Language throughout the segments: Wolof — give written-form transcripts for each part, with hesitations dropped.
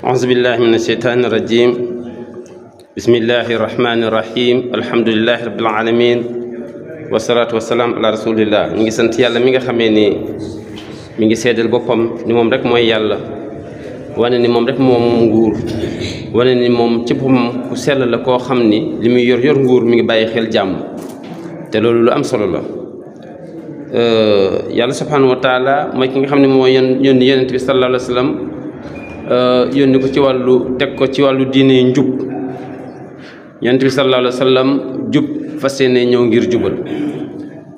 أعوذ بالله من الشيطان الرجيم بسم الله الرحمن الرحيم الحمد لله رب العالمين والصلاة والسلام على رسول الله. نيجي سنت يالا ميغا خامي ني ميغي سيدال بوبام ني موم رek موي يالا وانا ني موم رek موم nguur وانا ني موم ci bopam ku sel la ko xamni limi yor nguur mi ngi baye xel jamm te lolu lu am solo la yàlla subhanahu wa taala mooy ki nga xam ne moo yónni yonent bi sallallahu alayhi wa sallam yónni ko ci wàllu teg ko ci wàllu diine njub yonent bi sallallahu alayhi wa sallam jub fas yéene ñëw ngir jubal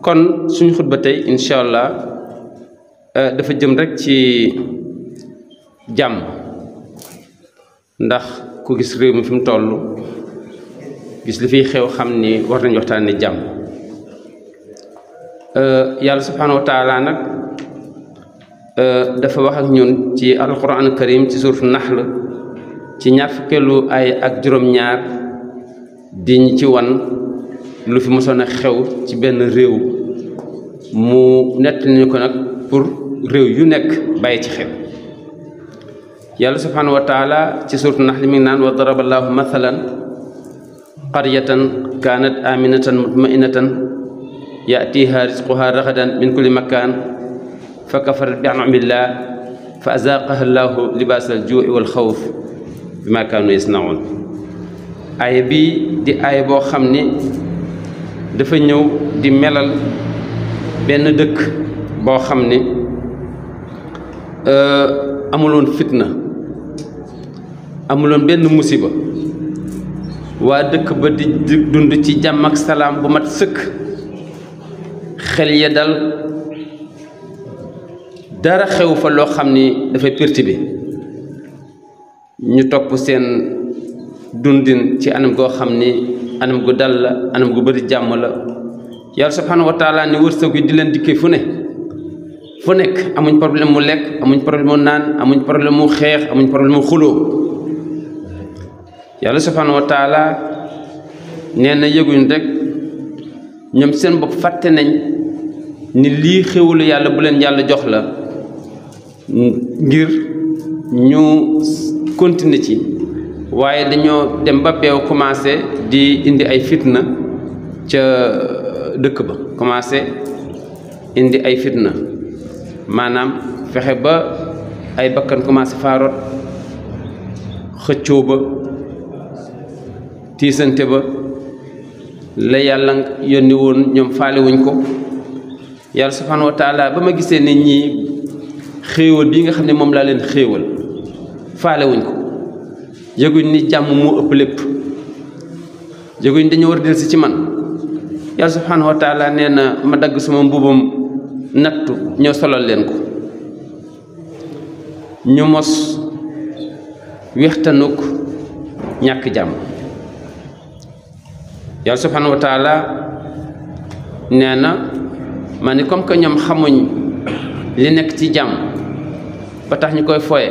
kon suñu xutba tey incha allah dafa jëm rek ci jàmm ndax ku gis réew mi fi mu toll gis li fiy xew xam ni war nañu waxtaane jàmm yàlla subhanahu wa taala nag dafa wax ak ñun ci alquran karim ci suuratu nahl ci ñaar fukkeelu ay ak juróom-ñaar di ñu ci wan lu fi mosoon a xew ci benn réew mu nett ñu ko nag pour réew yu nekk bàyyi ci xel yàlla subhanahu wa taala ci suuratu nahl mi ngi naan wa daraba allahu mathalan qaryatan kanat aminatan mutmainatan يأتيها رزقها رغدا من كل مكان فكفرت بأنعم الله فأذاقها الله لباس الجوع والخوف بما كانوا يصنعون آية بي دي آية بو خامني دا فا ñëw di melal benn dëkk boo xam ne amuloon fitna amuloon benn musiba waa dëkk ba di dund ci jàmm ak salaam bu mat sëkk xel ya dal dara xew fa loo xam ni dafay perturbé ñu topp seen dundin ci anam goo xam ni anam gu dal la anam gu bari jàmm la yàlla subhanahu wa taala ni wërsëg yi di leen dikkee fu nekk amuñ problème mu lekk amuñ problème mu naan amuñ problème mu xeex amuñ problème mu xuloo yàlla subhanahu wa taala nee na yëguñ rek ñoom seen bopp fàtte nañ ni lii xewlu yàlla bu leen yàlla jox la ngir ñu continuer ci waaye dañoo dem ba beew commencé di indi ay fitna ca dëkk ba commencé indi ay fitna maanaam fexe ba ay bakkan commencé faaroot xëccoo ba tiisante ba la yàlla yónni woon ñoom faale wuñ ko yàlla subhanahu wa taala ba ma gisee ne ñii xéewal bii nga xam ne moom laa leen xéewal faale wuñ ko yëguñ ni jàmm moo ëpp lépp yëguñ dañoo war a delsi ci man yàlla subhanahu wa taala nee na ma dagg sama mbubam nattu ñëw solal leen ko ñu mos wextanuk ñàkk jàmm yàlla subhanahu wa taala nee na ma ni comme que ñoom xamuñ li nekk ci jàmm ba tax ñu koy foye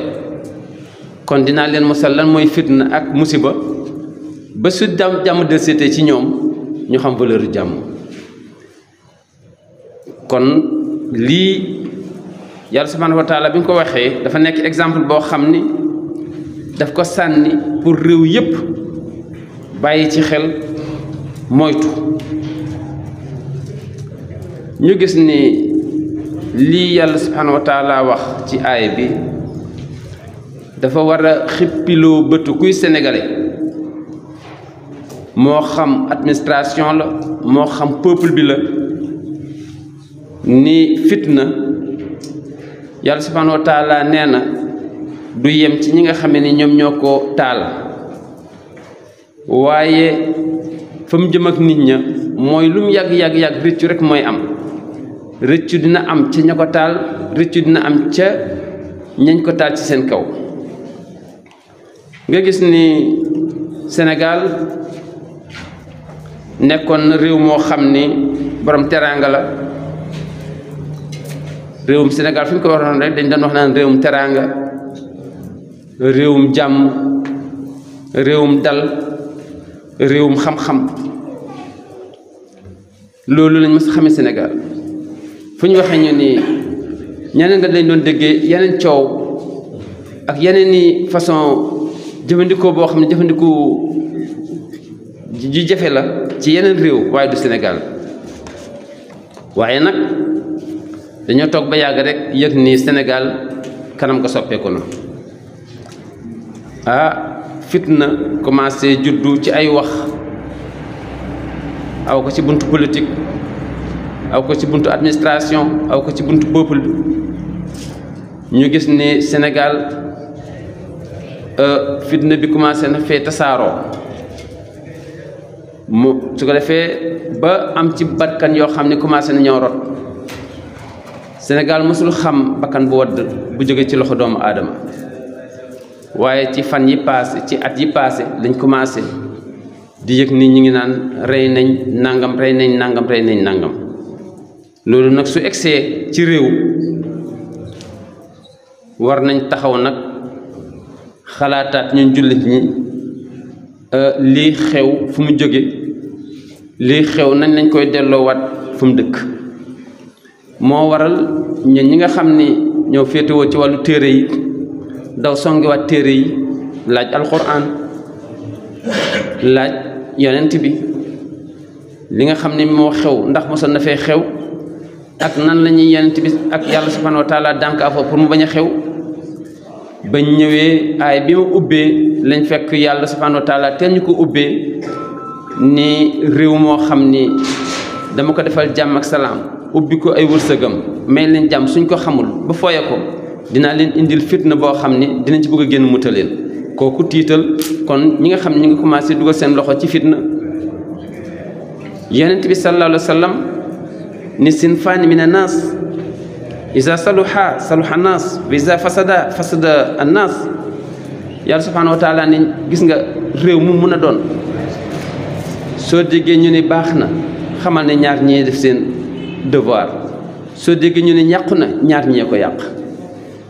kon dinaa leen mosal lan mooy fitna ak musiba ba su jàmm del seetee ci ñoom ñu xam valeur jàmm kon lii yàlla subhanahu wa taala bi ñu ko waxee dafa nekk exemple boo xam ni daf ko sànni pour réew yépp bàyyi ci xel moytu ñu gis ni lii yàlla subhanahu wa taala wax ci aaya bi dafa war a xippiloo bëtu kuy sénégalais moo xam administration la moo xam peuple bi la ni fitna yàlla subhanahu wa taala nee na du yem ci ñi nga xam ne ni ñoom ñoo ko taal waaye fa mu jëm ak nit ña mooy lu mu yàgg rëccu rek mooy am rëccu dina am ca ña ko taal rëccu dina am ca ñañ ko taal ci seen kaw nga gis ni Sénégal nekkoon na réew moo xam ni borom teraanga la réewum Sénégal fi ñu ko waxoon rek dañ doon wax naan réewum teraanga réewum jàmm réewum dal réewum xam-xam loolu lañ mës a xamee Sénégal fu ñu waxee ñu ni ñeneen nga dañ doon déggee yeneen coow ak yeneen i façon jëfandikoo boo xam ne jëfandikoo ju jafe la ci yeneen réew waaye du Sénégal waaye nag dañoo toog ba yàgg rek yëg ni Sénégal kanam ko soppeeku na fitna commencé juddu ci ay wax aw ko ci buntu politique aw ko ci buntu administration aw ko ci buntu peuple bi ñu gis ni Sénégal fitna bi commencé na fee tasaaroo mu su ko defee ba am ci bakkan yoo xam ne commencé na ñoo rot Sénégal mosul xam bakkan bu wadd bu jóge ci loxo doomu aadama waaye ci fan yi passé ci at yi passé lañ commencé di yëg ni ñu ngi naan rey nañ nangam rey nañ nangam rey nañ nangam loolu nag su egsee ci réew war nañ taxaw nag xalaataat ñun jullit ñi lii xew fu mu jóge lii xew nañ lañ koy delloowaat fu mu dëkk moo waral ñi nga xam ni ñoo féetewoo ci wàllu téere yi daw songiwaat téere yi laaj alquran laaj yonent bi li nga xam ne moo xew ndax mosoon na fee xew ak nan la ñuy yonent bi ak yàlla subhanahu wa taala dànkaafoo pour mu bañ a xew bañ ñëwee aay bi mu ubbee lañ fekk yàlla subhanahu wa taala teel ñu ko ubbee ni réew moo xam ni dama ko defal jàmm ak salaam ubbi ko ay wërsëgam may leen jàmm suñ ko xamul ba fooye ko dinaa leen indil fitna boo xam ni dinañ ci bëgg a génn mu taleen kooku tiital kon ñi nga xam ne ñu ngi commencé dugal seen loxo ci fitna yonent bi sallallahu alayhi wa sallam ni sinfaani min annaas iza saluha saluha annaas wa iza fasada fasada annaas yàlla subhanahu wa taala ni gis nga réew mu mun a doon soo déggee ñu ne baax na xamal ne ñaar ñee def seen devoir soo déggee ñu ne yàqu na ñaar ñee ko yàq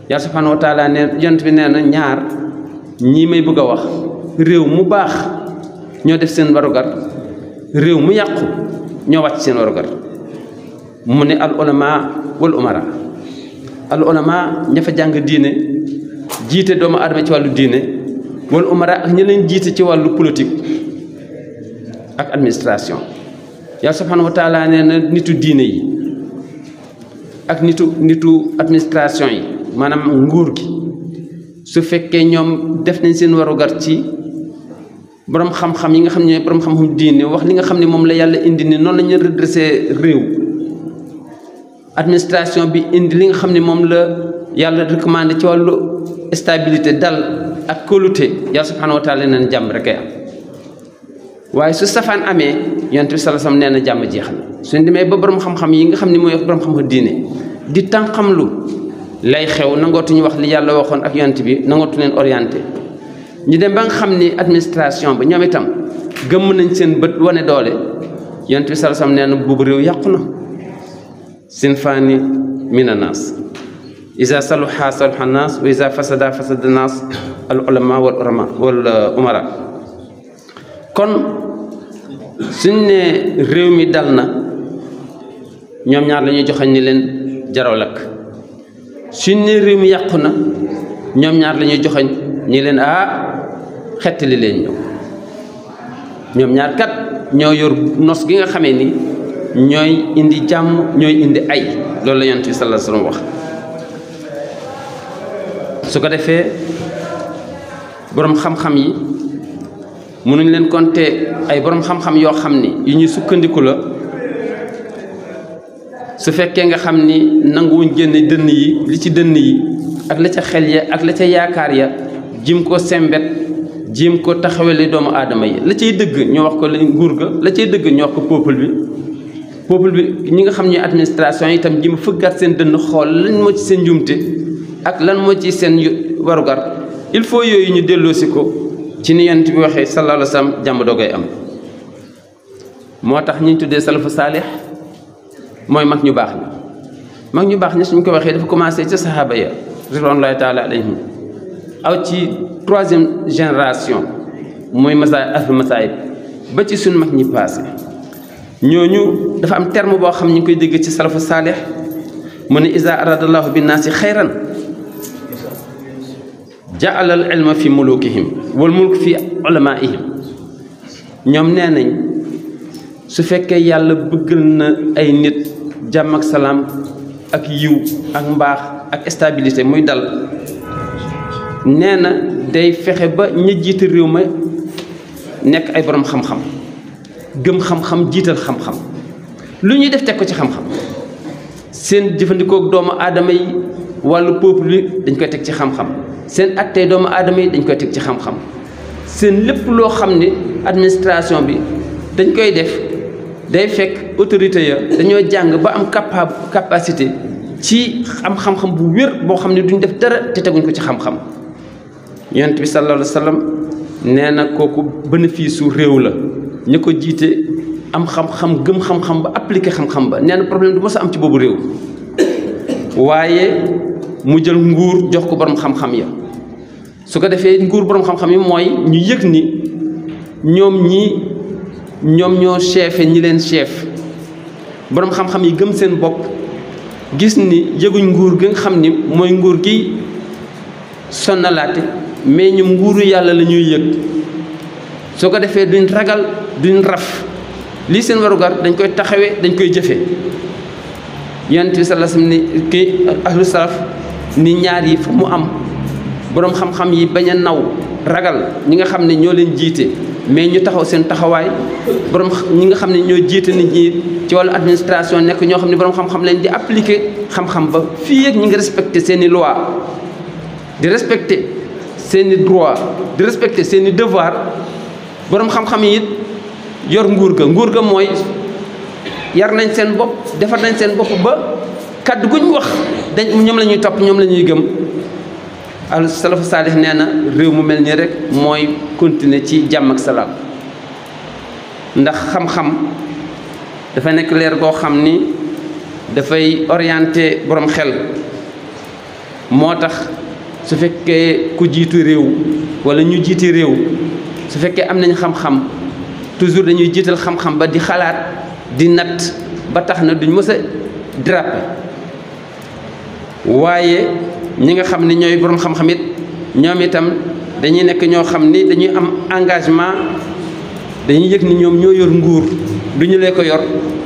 yàlla subhanahu wa taala ne yonent bi nee na ñaar ñii may bëgg a wax réew mu baax ñoo def seen warugar réew mu yàqu ñoo wàcc seen warugar mu ne al ulama wal umara al ulama ña fa jàng diine jiite doomu aadama ci wàllu diine wal umara ak ña leen jiite ci wàllu politique ak administration yàlla subhanahu wa taala nee na nitu diine yi ak nitu administration yi maanaam nguur gi su fekkee ñoom def nañ seen warugar ci borom xam-xam yi nga xam ne borom xam-xam diine wax li nga xam ne moom la yàlla indi ni noonu la ñu redressé réew administration bi indi li nga xam ne moom la yàlla recommandé ci wàllu stabilité dal ak kóolute yàlla subhanahu wa taala nee na jàmm rek ay am waaye su safaan amee yonent bi sallallahu alayhi wasallam nee na jàmm jeex na suñ demee ba borom xam-xam yi nga xam ne mooy borom xam-xam diine di tànqamlu lay xew nangootuñu wax li yàlla waxoon ak yonent bi nangootu leen orienté ñu dem ba nga xam ni administration ba ñoom itam gëmm nañ seen bët wane doole yonent bi sallallahu alayhi wasallam nee na boobu réew yàqu na sinfaani mina naas iza saluha saluha naas wa iza fasada fasada naas al ulama wal umara kon suñ ne réew mi dal na ñoom ñaar la ñuy joxañ ni leen jaraw lakk suñ ne réew mi yàqu na ñoom ñaar la ñuy joxañ ñi leen xettali leen ñëw ñoom ñaar kat ñoo yor nos gi nga xamee ni ñooy indi jàmm ñooy indi ay loolu la yonent bi sallallahu alayhi wasallam wax su ko defee boroom xam-xam yi mënuñ leen compter ay boroom xam-xam yoo xam ni yu ñuy sukkandiku la su fekkee nga xam ni nanguwuñ génne dënn yi li ci dënn yi ak la ca xel ya ak la ca yaakaar ya jim ko sembet jim ko taxawale doomu aadama yi la cay dëgg ñu wax ko nguur ga la cay dëgg ñu wax ko peuple bi ñi nga xam ne administration itam jim fëggaat seen dënn xool lan moo ci seen njumte ak lan moo ci seen warugar il faut yooyu ñu delloosi ko ci ni yonent bi waxee sallallahu alayhi wa sallam jàmm doogay am moo tax ñu tuddee salafu saalix mooy mag ñu baax ñi suñ ko waxee dafa commencé ca sahaaba ya ridwanullahi taala alayhim aw ci 3e génération mooy ahlul masaayib ba ci suñ mag ñi passé ñooñu dafa am terme boo xam ñu ngi koy dégg ci salafu saalix mu ne iza aradallahu binnaasi xayran ja'ala al ilma fi mulukihim wal mulk fi ulamaihim ñoom nee nañ su fekkee yàlla bëggal na ay nit jàmm ak salaam ak yiw ak mbaax ak stabilité muy dal nee na day fexe ba ña jiite réew ma nekk ay borom xam-xam gëm xam-xam jiital xam-xam lu ñuy def teg ko ci xam-xam seen jëfandikoo doomu aadama yi wàllu peuple bi dañ koy teg ci xam-xam seen attey doomu aadama yi dañ koy teg ci xam-xam seen lépp loo xam ne administration bi dañ koy def day fekk autorité ya dañoo jàng ba am capacité ci am xam-xam bu wér boo xam ne duñ def dara te teguñ ko ci xam-xam yonent bi sallallahu alayhi wa sallam nee na kooku bénéfice su réew la ñu ko jiite am xam-xam gëm xam-xam ba appliqué xam-xam ba nee na problème du mos a am ci boobu réew waaye mu jël nguur jox ko borom xam-xam ya su ko defee nguur borom xam-xam yi mooy ñu yëg ni ñoom ñoo chefé ñi leen chef borom xam-xam yi gëm seen bopp gis ni yëguñ nguur gi nga xam ni mooy nguur gi sonnalaate mais ñoom nguuru yàlla la ñuy yëg soo ko defee duñ ragal duñ raf lii seen warugar dañ koy taxawee dañ koy jëfe yonent bi sallallahu alayhi wasallam ni kii ahlu salaf ni ñaar yi fa mu am boroom xam-xam yi bañ a naw ragal ñi nga xam ne ñoo leen jiite mais ñu taxaw seen taxawaay borom ñi nga xam ne ñoo jiite nit ñi ci wàllu administration nekk ñoo xam ne borom xam-xam leen di appliquer xam-xam ba fii ak ñi ngi respecté seen i loi di respecté seen i droit di respecté seen i devoir borom xam-xam yi it yor nguur ga mooy yar nañ seen bopp defar nañ seen bopp ba kaddu guñ wax dañ ñoom la ñuy topp ñoom la ñuy gëm al salafu saalih nee na réew mu mel nii rek mooy continuer ci jàmm ak salaam ndax xam-xam dafa nekk leer goo xam ni dafay orienté borom xel moo tax su fekkee ku jiitu réew wala ñu jiiti réew su fekkee am nañ xam-xam toujours dañuy jiital xam-xam ba di xalaat di natt ba tax na duñ mës a draper waaye ñi nga xam ne ñooy borom xam-xam it ñoom itam dañuy nekk ñoo xam ni dañuy am engagement dañuy yëg ni ñoom ñoo yor nguur du ñu lee ko yor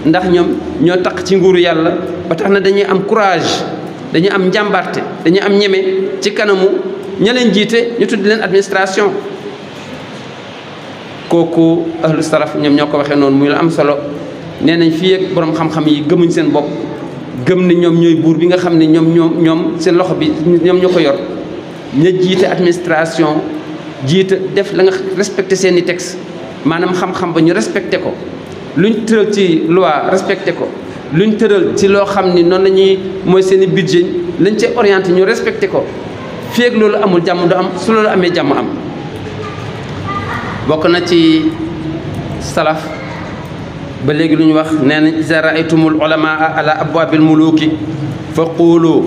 ndax ñoom ñoo taq ci nguuru yàlla ba tax na dañuy am courage dañuy am njàmbarte dañuy am ñeme ci kanamu ña leen jiite ñu tudd leen administration kooku ahlu salaf ñoom ñoo ko waxee noonu muy la am solo nee nañ fii ak borom xam-xam yi gëmuñ seen bopp gëm ni ñoom ñooy buur bi nga xam ne ñoom seen loxo bi ñoom ñoo ko yor ña jiite administration jiite def la nga respecté seen i texte maanaam xam-xam ba ñu respecté ko luñ tëral ci loi respecté ko luñ tëral ci loo xam ni noonu la ñuy mooy seen i budget lañ cee orienté ñu respecté ko fii ak loolu amul jàmm du am su loolu amee jàmm am bokk na ci salaf ba léegi lu ñu wax nee nañ iza raaytumul ulamaa ala abwaabil muluki fa quulu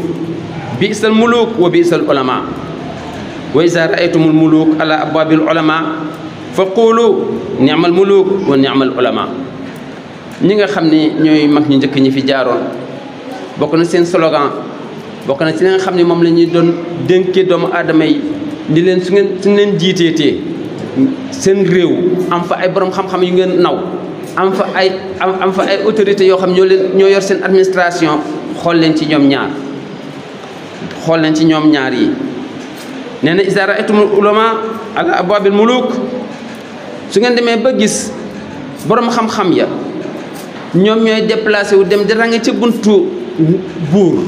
bi'sal muluk wa bi'sal ulama wa iza raaytumul muluk ala abwaabil ulama fa quulu ni'mal muluk wa ni'mal ulama ñi nga xam ni ñooy mag ñu njëkk ñi fi jaaroon bokk na seen slogan bokk na ci li nga xam ne moom la ñuy doon dénkee doomu aadama yi di leen su ngeen leen jiiteetee seen réew am fa ay borom xam-xam yu ngeen naw am fa ay autorités yoo xam ñoo yor seen administration xool leen ci ñoom ñaar yi nee na iza ra'aytumul ulama ala abwabil muluk su ngeen demee ba gis borom xam-xam ya ñoom ñooy déplacé wu dem di range ca buntu buur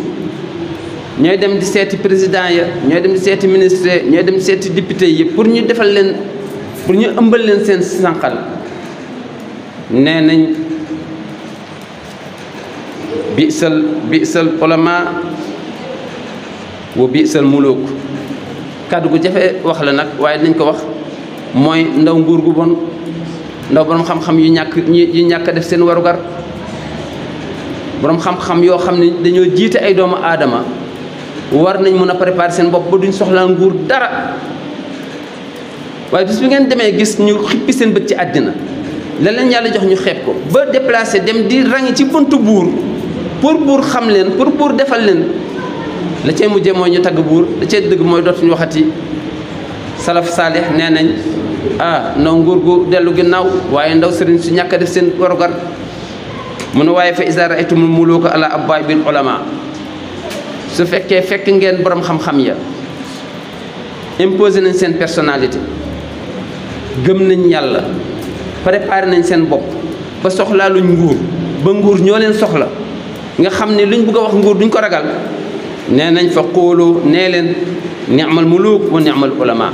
ñooy dem di seeti président ya ñooy dem di seeti ministre ñooy dem di seeti député yi pour ñu defal leen pour ñu ëmbal leen seen sànqal nee nañ bi'sal ulama wa bi'sal muluk kàddu gu jafe wax la nag waaye dinañ ko wax mooy ndaw nguur gu bon ndaw borom xam-xam yu ñàkk def seen warugar borom xam-xam yoo xam ne dañoo jiite ay doomu aadama war nañ mën a préparer seen bopp ba duñ soxlaa nguur dara waaye bis bi ngeen demee gis ñu xippi seen bët ci àddina la leen yàlla jox ñu xeeb ko ba déplacé dem di rangi ci buntu buur pour buur xam leen pour buur defal leen la cay mujjee mooy ñu tagg buur la cay dëgg mooy dootuñu waxati salaf saalih nee nañ ndaw nguur gu dellu ginnaaw waaye ndaw sëriñ su ñàkk a def seen warugar mu ne waaye fa iza ra'aytumul muluka ala abwaabil ulama su fekkee fekk ngeen borom xam-xam ya imposé nañ seen personnalité gëm nañ yàlla préparé nañ seen bopp ba soxlaa luñ nguur ba nguur ñoo leen soxla nga xam ne luñ bëgg a wax nguur duñ ko ragal nee nañ fa qulu nee leen ni'mal muluk wa ni'mal ulama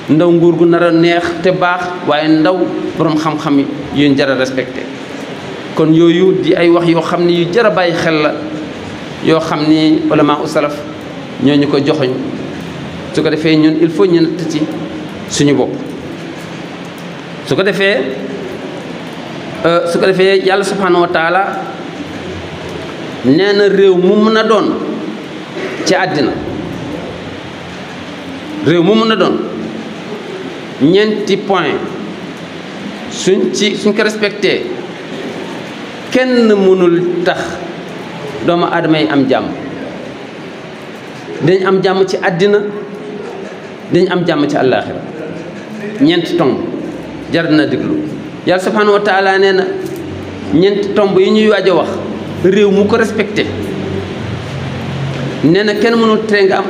ndaw nguur gu nar a neex te baax waaye ndaw borom xam-xam yu jar a respecté kon yooyu di ay wax yoo xam ne yu jar a bàyyi xel la yoo xam ni ulama u salaf ñoo ñu ko joxoñ su ko defee ñun il faut ñu natt ci suñu bopp su ko defee yàlla subhanahu wa taala nee na réew mu mën a doon ci àddina réew mu mën a doon ñeenti point suñ ko respecté kenn mënul tax doomu aadama yi am jàmm dañ am jàmm ci àddina dañ am jàmm ci àllaaxira ñeenti tomb jar na déglu yàlla subhanahu wa taala nee na ñeenti tomb yi ñuy waaj a wax réew mu ko respecté nee na kenn mënul tere nga am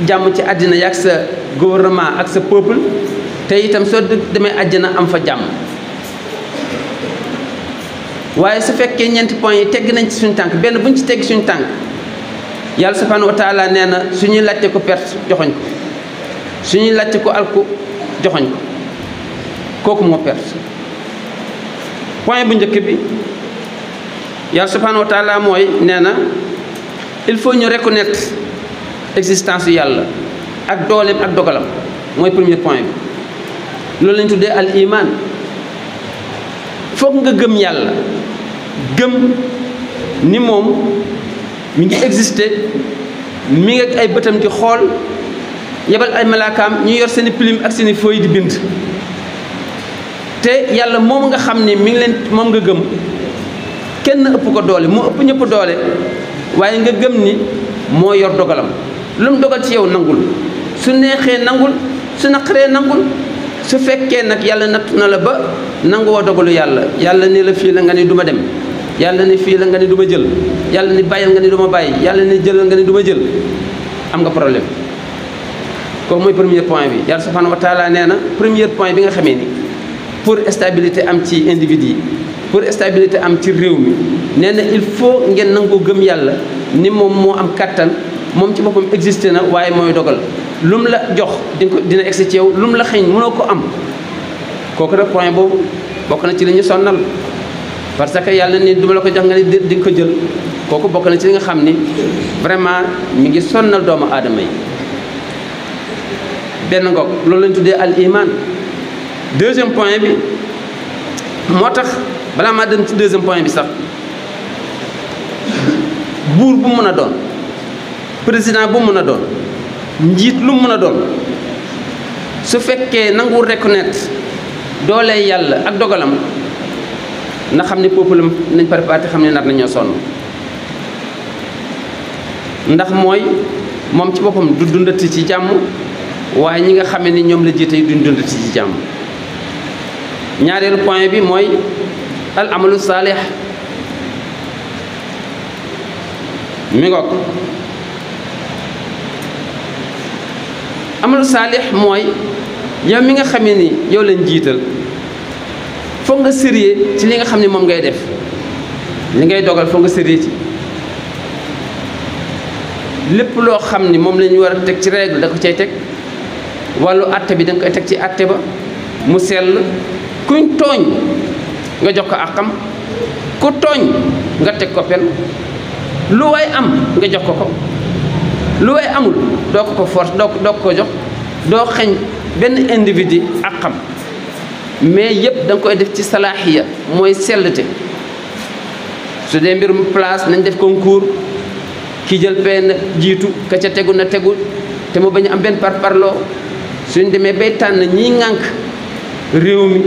jàmm ci àddina yaag sa gouvernement ak sa peuple te itam soo demee àjjana am fa jàmm waaye su fekkee ñeenti point yi tegg nañ ci suñu tànk benn buñ ci tegg suñu tànk yàlla subhanahu wa taala nee na suñuy laajte ko perte joxoñ ko suñuy laajte ko alku joxoñ ko kooku moo perte point bu njëkk bi yàlla subhanahu wa taala mooy nee na il faut ñu reconnaître existence yu yàlla ak dooleem ak dogalam mooy premier point bi loolu lañ tuddee al iman foog nga gëm yàlla gëm ni moom mi ngi exister mi ngi ak ay bëtam di xool yebal ay malaakaam ñu yor seeni plume ak seeni feuille di bind te yàlla moom nga xam ni mi ngi leen moom nga gëm kenn ëpp ko doole moo ëpp ñëpp doole waaye nga gëm ni moo yor dogalam lu mu dogal ci yow nangul su neexee nangul su naqaree nangul su fekkee nag yàlla natt na la ba nanguwoo dogalu yàlla ni la fii la nga ni du ma dem yàlla ni fii la nga ni du ma jël yàlla ni bàyyil nga ni du ma bàyyi yàlla ni jëlal nga ni du ma jël am nga problème kooku mooy premier point bi yàlla subhanahu wa taala nee na premier point bi nga xamee ni pour stabilité am ci individu yi pour stabilité am ci réew mi nee na il faut ngeen nangoo gëm yàlla ni moom moo am kattan moom ci boppam existé na waaye mooy dogal lu mu la jox dina egsi ci yow lu mu la xëñ mënoo ko am kooku rek point boobu bokk na ci li ñu sonnal parce que yàlla ni duma la ko jox nga ni di nga ko jël kooku bokk na ci li nga xam ni vraiment mi ngi sonnal doomu aadama yi benn ngoog loolu lañ tuddee al iman deuxième point bi moo tax balaa maa dem ci deuxième point bi sax buur bu mën a doon président bu mën a doon njiit lu mën a doon su fekkee nangu reconnaître doole yàlla ak dogalam na xam ne peuple nañ préparé xam ne nar nañoo sonn ndax mooy moom ci boppam du dundati ci jàmm waaye ñi nga xamee ni ñoom la jiite duñ dundati ci jàmm ñaareelu point bi mooy al amalu saalih mi ngoog amalu saalih mooy yow mi nga xamee ni yow lañ jiital foog nga sérieux ci li nga xam ne moom ngay def li ngay dogal foog nga sérieux ci lépp loo xam ni moom la ñu war a teg ci règle da ko cay teg wàllu àtte bi da nga koy teg ci àtte ba mu sell kuñ tooñ nga jox ko àqam ku tooñ nga teg ko pen lu waay am nga jox ko ko lu waay amul doo ko force doo ko jox doo xeñ benn individu àqam mais yëpp da nga koy def ci salaaxiya mooy sellte su dee mbirum place nañ def concours ki jël benn jiitu ka ca tegu na tegu te mu bañ a am benn parparloo suñ demee bay tànn ñiy ŋànk réew mi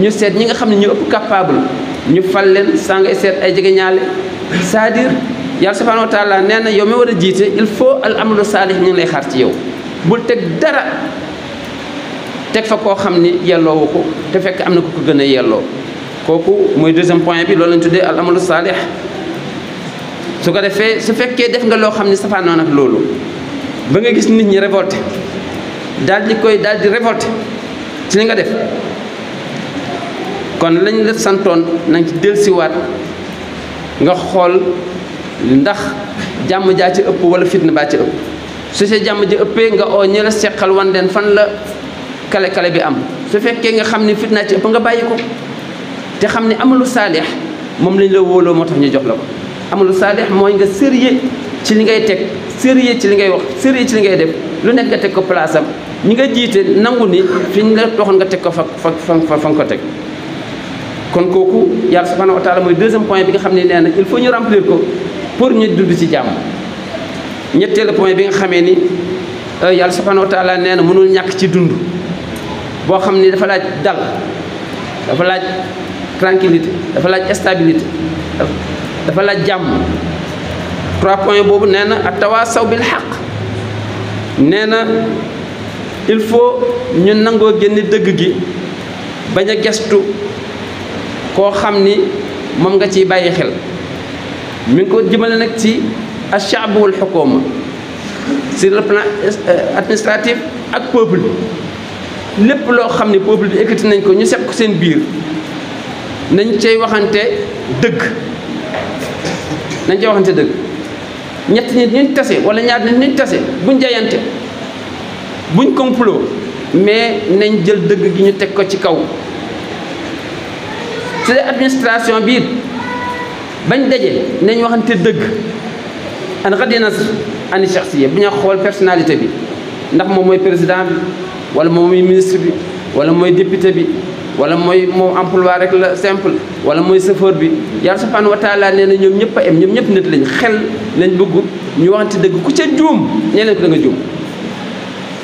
ñu seet ñi nga xam ne ñu ëpp capable ñu fal leen saa ngay seet ay jegeñaale c'est-à-dire yàlla subhanahu wa taala nee na yow mi war a jiite il faut al amalu saalih ñu ngi lay xaar ci yow bul teg dara teg fa koo xam ni yelloowu ko te fekk am na ku ko gën a yelloo kooku mooy deuxième point bi loolu lañ tuddee al amalu saalih su ko defee su fekkee def nga loo xam ni safaanoon ak loolu ba nga gis nit ñi révolté daal di révolté ci li nga def kon lañ la santoon nañ ci dellusiwaat nga xool ndax jàmm jaa ci ëpp wala fitna baa ci ëpp su see jàmm ji ëppee nga oo ñi la seqal wan leen fan la kale bi am su fekkee nga xam ni fitna ci ëpp nga bàyyi ko te xam ni amalu saalix moom lañ la wóoloo moo tax ñu jox la ko amalu saalix mooy nga sérieux ci li ngay teg sérieux ci li ngay wax sérieux ci li ngay def lu nekk nga teg ko place am ñi nga jiite nangu ni fi ñu la waxoon nga teg ko fa nga ko teg kon kooku yàlla subhanahu wa taala mooy deuxième point bi nga xam ne nee na il faut ñu remplir ko pour ñu dund ci jàmm ñetteelu point bi nga xamee ni yàlla subhanahu wa taala nee na mënul ñàkk ci dund boo xam ni dafa laaj dal dafa laaj tranquillité dafa laaj stabilité dafa laaj jàmm 3 points boobu nee na at-tawaasaw bil haqq nee na il faut ñu nangoo génne dëgg gi bañ a gestu koo xam ni moom nga ciy bàyyi xel mi ngi ko jëmale nag ci ash-sha'b wal hukuma sur le plan administratif ak peuple bi lépp loo xam ni peuple bi ekkati nañ ko ñu seq ko seen biir nañ cay waxante dëgg ñett nit ñu tase wala ñaar nit ñu tase buñ jayante buñ complot mais nañ jël dëgg gi ñu teg ko ci kaw su dee administration bi bañ daje nañ waxante dëgg an xadina ani shaxsiya bu ñu xool personnalité bi ndax moom mooy président bi wala moom mooy ministre bi wala mooy député bi wala mooy moom emploi rek la simple wala mooy chauffeur bi yàlla subhanahu wa taala nee na ñoom ñëpp a em ñoom ñëpp nit lañ xel lañ bëgg ñu waxante dëgg ku ca juum nee leen ko da nga juum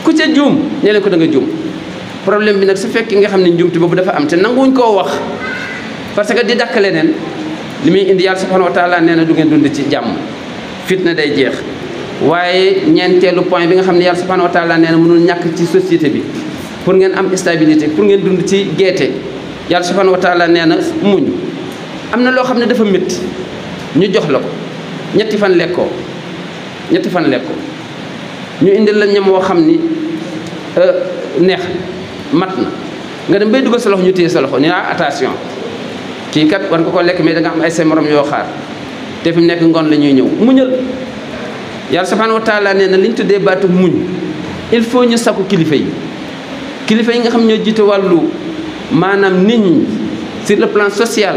ku ca juum nee leen ko da nga juum problème bi nag su fekkee nga xam ne njuumte boobu dafa am te nanguwuñ koo wax parce que di dàkk leneen li muy indi yàlla subhanahu wa taala nee na du ngeen dund ci jàmm fitna day jeex waaye ñeenteelu point bi nga xam ne yàlla subhanahu wa taala nee na mënul ñàkk ci société bi pour ngeen am stabilité pour ngeen dund ci geete yàlla subhanahu wa taala nee na muñ am na loo xam ne dafa métti ñu jox la ko ñetti fan lekkoo ñu indil la ñam woo xam ni neex mat na nga dem bay dugal sa loxo ñu téye sa loxo ni attention kii kat war nga ko lekk mais da nga am ay sa morom yoo xaar te fi mu nekk ngoon la ñuy ñëw muñal yàlla subhanahu wa taala nee na li ñu tuddee baatu muñ il faut ñu sakku kilifa yi nga xam ñoo jiite wàllu maanaam nit ñi sur le plan social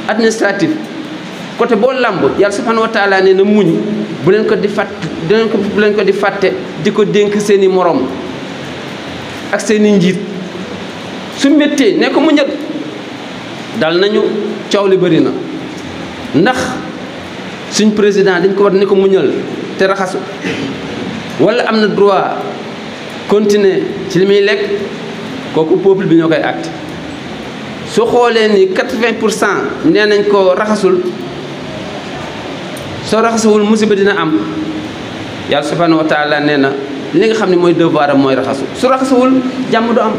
administratif côté boo làmb yàlla subhanahu wa taala nee na muñ bu leen ko di fàtte di ko dénk seen i morom ak seen i njiit su méttee ne ko muñal dal nañu coow li bëri na ndax suñ président dañ ko war ne ko muñal te raxasu wala am na droit continuer ci li muy lekk kooku peuple bi ñoo koy acte su xoolee ni 80% nee nañ ko raxasul soo raxasuwul musiba dina am yàlla subhanahu wa taala nee na li nga xam ne mooy devoir am mooy raxasu su raxasuwul jàmm du am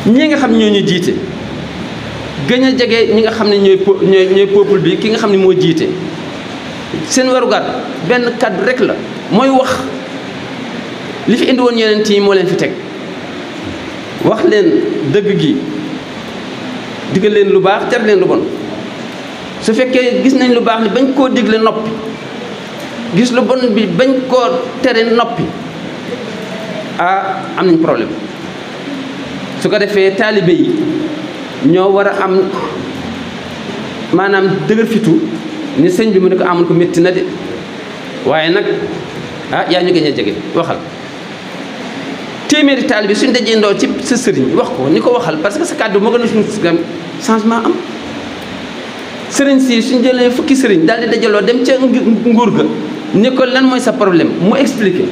ñi nga xam ñoo ñu jiite gën a jege ñi nga xam ne ñooy peuple bi ki nga xam ne moo jiite seen warugar benn kàddu rek la mooy wax li fi indi woon yeneen yi moo leen fi teg wax leen dëgg gi digal leen lu baax tere leen lu bon su fekkee gis nañ lu baax ni bañ koo digle noppi gis lu bon bi bañ koo tere noppi am nañ problème su ko defee taalibe yi ñoo war a am maanaam dëgër fitu ni sëñ bi mu ne ko amul ko métti na de waaye nag yaa ñu gën a jege waxal téeméeri taalibe suñ dajee ndoo ci sa sëriñ wax ko ni ko waxal parce que sa kàddu moo gën a suñu changement am sëriñ si suñ jëlee fukki sëriñ daal di dajaloo dem ca nguur ga ni ko lan mooy sa problème mu expliqué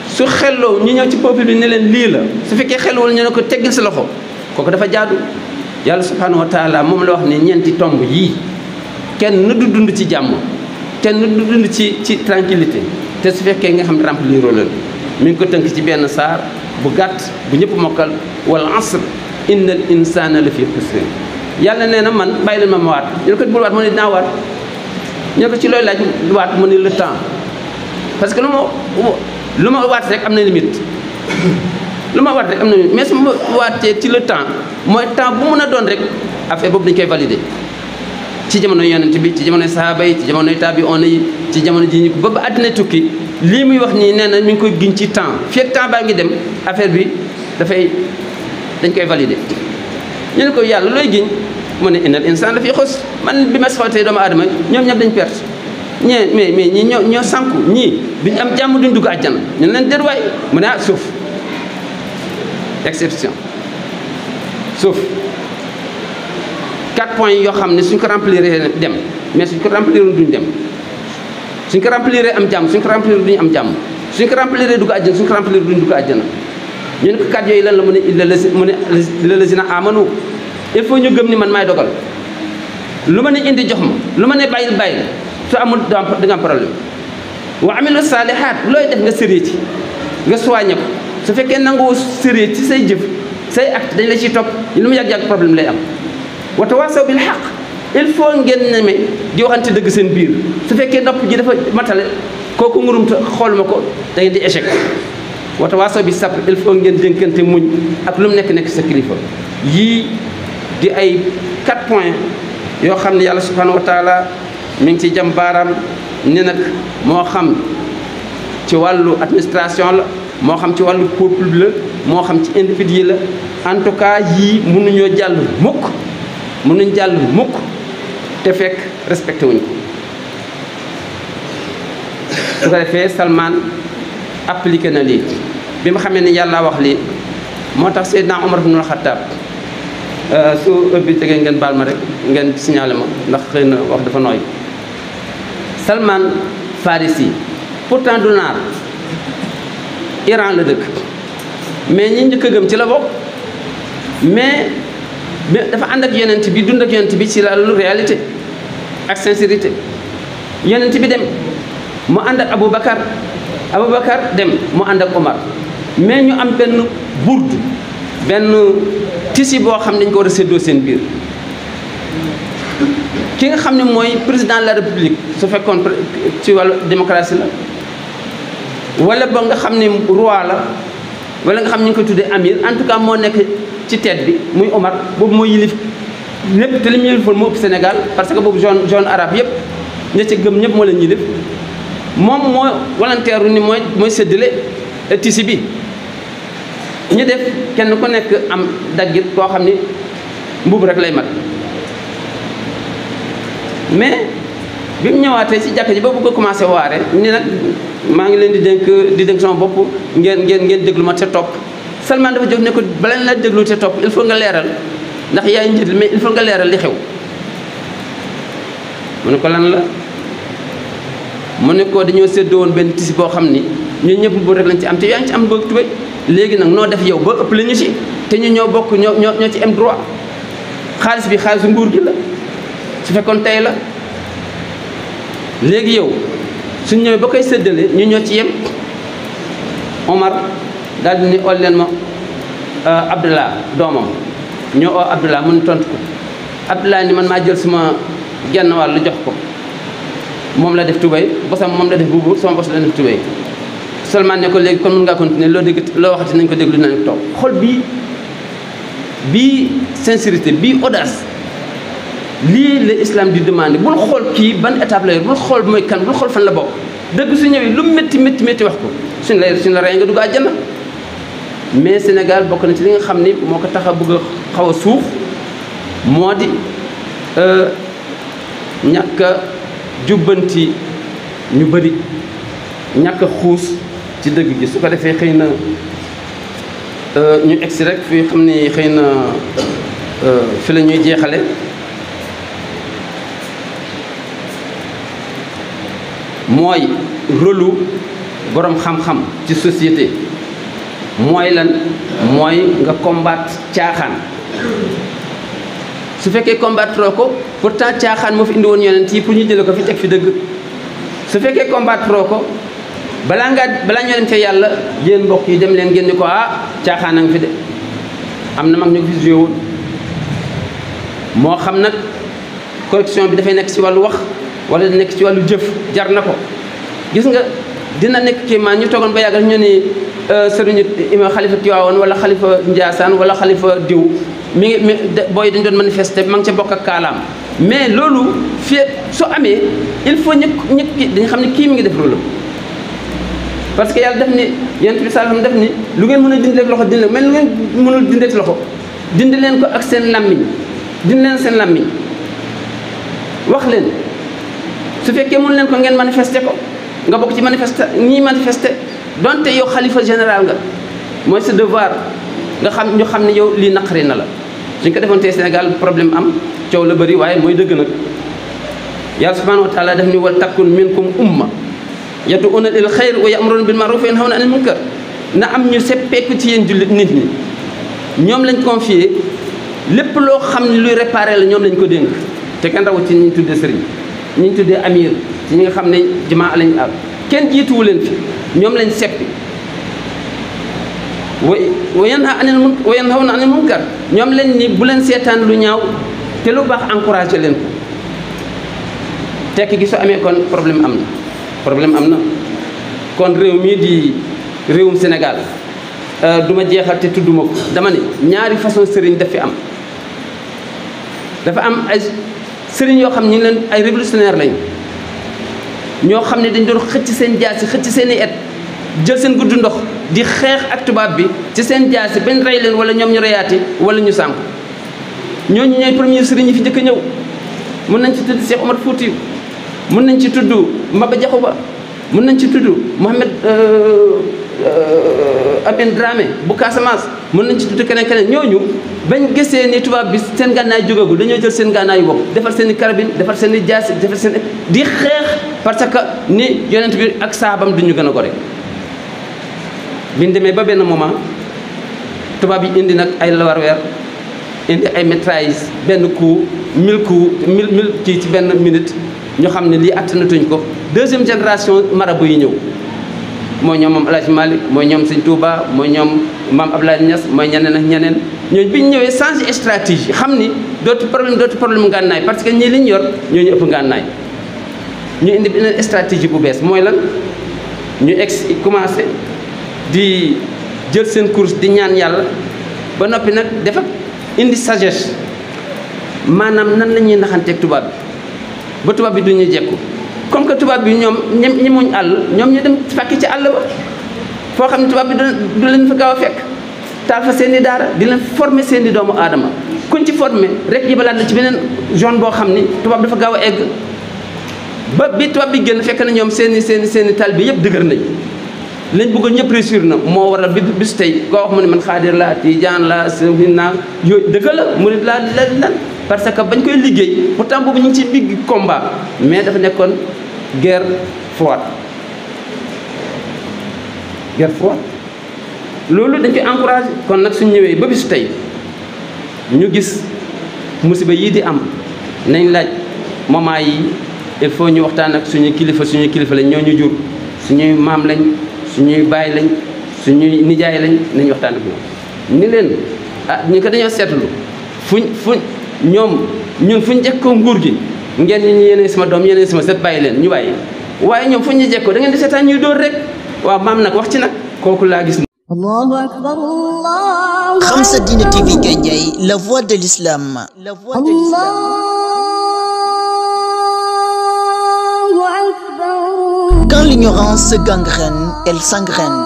su xelloo ñu ñëw ci peuple bi ne leen lii la su fekkee xelwul ñu ne ko teggil sa loxo kooku dafa jaadu yàlla subhanahu wa taala moom la wax ne ñeenti tomb yii kenn du dund ci jàmm kenn du dund ci tranquillité te su fekkee nga xam ne remplir rôle mi ngi ko tënk ci benn saar bu gàtt bu ñëpp mokkal wal asr innal insana la fi xusr yàlla nee na man bàyyi leen ma waat ñu ne ko bul waat mu ne dinaa waat ñu ne ko ci looy laaj waat mu ne le temps parce que lu ma waat rek am na limite lu ma waat rek am na limite mais su ma waatee ci le temps mooy temps bu mën a doon rek affaire boobu dañu koy valider ci jamono yonent bi ci jamono sahaaba yi ci jamono taabi'oon yi ci jamono ji ñu ba àddina tukki lii muy wax nii nee na mi ngi koy giñ ci temps fii ak temps baa ngi dem affaire bi dañ koy valider ñu ne ko yàlla looy giñ mu ne innal insaan la fi xus man bi ma xooltee doomu aadama ñoom ñëpp dañ perte mais ñii ñoo sànku ñii duñ am jàmm duñ dugg àjjana ñu ne leen déet waay mu ne suuf exception suuf 4 points yoo xam ne suñ ko remplir dem mais suñ ko remplir duñ dem suñ ko remplir am jàmm suñ ko remplir duñu am jàmm suñ ko remplir dugg àjjana suñ ko remplir duñ dugg àjjana ñu ne ko 4 yooyu lan la mu ne illa lazina amanu il faut ñu gëm ni man maay dogal lu ma ne indi jox ma lu ma ne bàyyil su amul da nga am problème wa amilu salihat looy def nga sëree ci nga soigné ko su fekkee nangoo sëree ci say jëf say acte dañ la ciy topp lu mu yàgg-yàgg problème lay am wa tawasaw bil haqq il faut ngeen neme di waxante dëgg seen biir su fekkee nopp ji dafa matale kooku ngurumta xooluma ko da ngeen di échec wa tawasaw bi sabr il faut ngeen dénkante muñ ak lu mu nekk sa kilifa yii di ay 4 points yoo xam ne yàlla subhanahu wa taala mi ngi ci jam baaraam ne nag moo xam ci wàllu administration la moo xam ci wàllu peuple la moo xam ci individu la en tout cas yii mënuñoo jàll mukk te fekk respecté wuñ ko su ko defee Salman appliqué na lii bi ma xamee ni yàlla wax lii moo tax Seydina Omar ibn al-Khattab su heure bi tegee ngeen baal ma rek ngeen signalé ma ndax xëy na wax dafa nooy Salman Farisi pourtant du naar Iran la dëkk mais ñi njëkk a gëm ci la bokk mais dafa ànd ak yonent bi dund ak yonent bi ci lalu réalité ak sincérité yonent bi dem mu ànd ak Aboubacar dem mu ànd ak Omar mais ñu am benn bourde benn tisi boo xam ne dañu ko war a séddoo seen biir ki nga xam ne mooy président de la république su fekkoon ci wàllu démocratie la wala ba nga xam ne roi la wala nga xam ñu ngi koy tuddee amir en tout cas moo nekk ci tête bi muy Omar boobu moo yilif lépp te li mu yilifoon moo ëpp Sénégal parce que boobu zone arabe yëpp ña ca gëm ñëpp moo leen yilif moom moo volontaire ni mooy séddale tisi bi ñu def kenn ku nekk am daggit koo xam ni mbubb rek lay mat mais bi mu ñëwaatee ci jàkka ji ba bëgg a commencé waare ni nag maa ngi leen di dénk sama bopp ngeen déglu ma te topp Salman dafa jóg ne ko bala la déglu te topp il faut nga leeral ndax yaay njiit mais il faut nga leeral li xew mu ne ko lan la mu ne ko dañoo séddoo woon benn tisi boo xam ni ñun ñëpp bu rek lañ ci am te yaa ngi ci am bëgg tubéy léegi nag noo def yow ba ëpp la ñu ci te ñu ñoo bokk ñoo ci am droit xaalis bi xaalisu nguur gi la su fekkoon tey la léegi yow suñ ñëwee ba koy séddale ñu ñoo ci yem Omar daal di ni ol leen ma Abdallah doomam ñoo oo Abdallah mun tontu ko Abdallah ni man maa jël suma genn wàll jox ko moom la def tubéy bosam moom la def buubu sama bos la def tubéy Salman ne ko léegi kon mën ngaa continuer loo dégg loo waxati nañ ko déglu dinañ toog xol bii sincérité bii audace lii la islam di demandé bul xool kii ban étape la yor bul xool mooy kan bul xool fan la bokk dëgg su ñëwee lu métti wax ko suñ la rey nga dugg àjjana mais Sénégal bokk na ci li nga xam ni moo ko tax a bëgg a xaw a suuf moo di ñàkk a jubbanti ñu bëri ñàkk a xuus ci dëgg gi su ko defee xëy na ñu egsi rek fi xam ni xëy na fi la ñuy jeexale mooy rôlu borom xam-xam ci société mooy lan mooy nga combattre caaxaan su fekkee combattre ko pourtant caaxaan moo fi indi woon yonent yi pour ñu jële ko fi teg fi dëgg su fekkee combattre ko balaa ñoo dem ca yàlla yéen mbokk yi dem leen ngeen ni ko caaxaan nga fi de am na mag ñu ko fi joué woon moo xam nag correction bi dafay nekk ci wàllu wax wala nekk ci wàllu jëf jar na ko gis nga dina nekk kii maa ñu toogoon ba yàggal ñu ni sëriñu ima xalifa Tiwaawoon wala xalifa Njaasaan wala xalifa diw mi ngi booy dañ doon manifester ma ngi ca bokk ak kaalaam mais loolu fii su amee il faut ñëpp dañu xam ne kii mi ngi def rôle parce que yàlla def ni yonent bi sallallahu alayhi wasallam def ni lu ngeen mën a dindi ak loxo dindi mais lu ngeen mënul dindi ak loxo dindi leen ko ak seen làmmiñ dindi leen seen làmmiñ wax leen su fekkee mën leen ko ngeen manifester ko nga bokk ci ñiy manifester donte yow xalifa général nga mooy sa devoir nga xam ñu xam ne yow lii naqari na la suñ ko defoon tey Sénégal problème am coow la bëri waaye mooy dëgg nag yàlla subhanahu wa taala daf ni wal takun minkum umma yad'una lil xayr wa ya'muruna bil ma'ruf wa yanhawna anil munkar na am ñu seppeeku ci yéen jullit nit ñi ñoom lañ confié lépp loo xam ne luy réparé la ñoom lañ ko dénk te kenn rawat ci ñi ñu tuddee sëriñ ñi ñu tuddee amir ci ñi nga xam ne jamaa lañ ab kenn jiituwu leen fi ñoom lañ seppi wa yanhawna anil munkar ñoom lañ ni bu leen seetaan lu ñaaw te lu baax encouragé leen ko tekk gi su amee kon problème am na kon réew mii di réewum Sénégal du ma jeexal te tudduma ko dama ne ñaari façon sëriñ daf fi am dafa am ay sëriñ yoo xam ne ñu leen ay révolutionnaire lañ ñoo xam ne dañ doon xëcc seen jaasi xëcc seen i et jël seen gudd ndox di xeex ak tubaab bi ci seen jaasi bañ rey leen wala ñoom ñu reyaati wala ñu sànk ñooñu ñooy premier sëriñ yi fi njëkk a ñëw mën nañ ci tudd Cheikh Omar Fouti mën nañ ci tudd Maba Diakhou Ba mën nañ ci tudd Mohamed Amin Dramé bu Casamance mën nañ ci tudd keneen ñooñu bañ gisee ni tubaab bi seen gànnaay jógagul dañoo jël seen gànnaay bopp defar seen i carabine defar seen i jaasi defar seen di xeex parce que ni yonent bi ak saabam duñu gën a gore biñ demee ba benn moment tubaab yi indi nag ay lawarweer indi ay mitrailleuse benn coup 1000 kii ci benn minute ñu xam ne lii attanatuñ ko deuxième génération marabout yi ñëw mooy ñoom moom El Hadj Malick mooy ñoom Sëñ Touba mooy ñoom Maam Abdoulaye Niass mooy ñeneen ak ñeneen ñooñu bi ñu ñëwee changer stratégie xam ni dootu problème ngànnaay parce que ñii li ñu yor ñooñu ëpp ngànnaay ñu indi beneen stratégie bu bees mooy lan ñu commencé di jël seen course di ñaan yàlla ba noppi nag dafa indi sagesse maanaam nan la ñuy naxanteeg tubaab bi ba tubaab bi du ñu jekku comme que tubaab bi ñoom ñi muñ àll ñoom ñu dem fàkki ci àll ba foo xam ne tubaab bi du leen fa gaaw a fekk taal fa seen i daara di leen former seen i doomu aadama kuñ ci former rek yibalaat la ci beneen zone boo xam ni tubaab dafa gaaw a egg ba bi tubaab bi génn fekk na ñoom seen i taal bi yëpp dëgër nañ lañ bëggoon ñëpp réussir na moo waral bi bis tey koo wax mu ne man xaadir la tijaan la sëriñ naa yooyu dëgg la murid la lan parce que bañ koy liggéey pourtant boobu ñu ngi ci big combat mais dafa nekkoon guerre froide loolu dañ koy encouragé kon nag suñ ñëwee ba bisu tey ñu gis musiba yii di am nañ laaj moment yi il faut ñu waxtaan ak suñuy kilifa lañ ñoo ñu jur suñuy maam lañ suñuy baay lañ suñuy nijaay lañ nañ waxtaan ak ñoom ni leen ñu ko dañoo seetlu ñun fuñ jekkoo nguur gi ngeen ñi yéene sama doom yéene sama sët bàyyi leen ñu bàyyi waaye ñoom fuñ ñu jekkoo da ngeen di seetaan ñuy dóor rek waaw maam nag wax ci nag kooku laa gis. Allahu akbar Allah. Khamsa Dina TV Gandiaye, la voix de l'islam. Allahu akbar. Quand l'ignorance gangrène, elle s'engraine.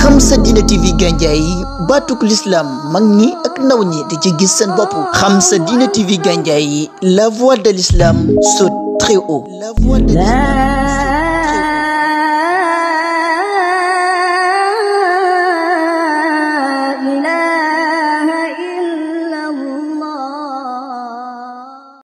Khamsa Dina TV Gandiaye, batuk l'islam mag ñi ak ndaw ñi di ci gis seen bopp. Khamsa Dina TV Gandiaye, la voix de l'islam saute très haut. La voix de l'islam.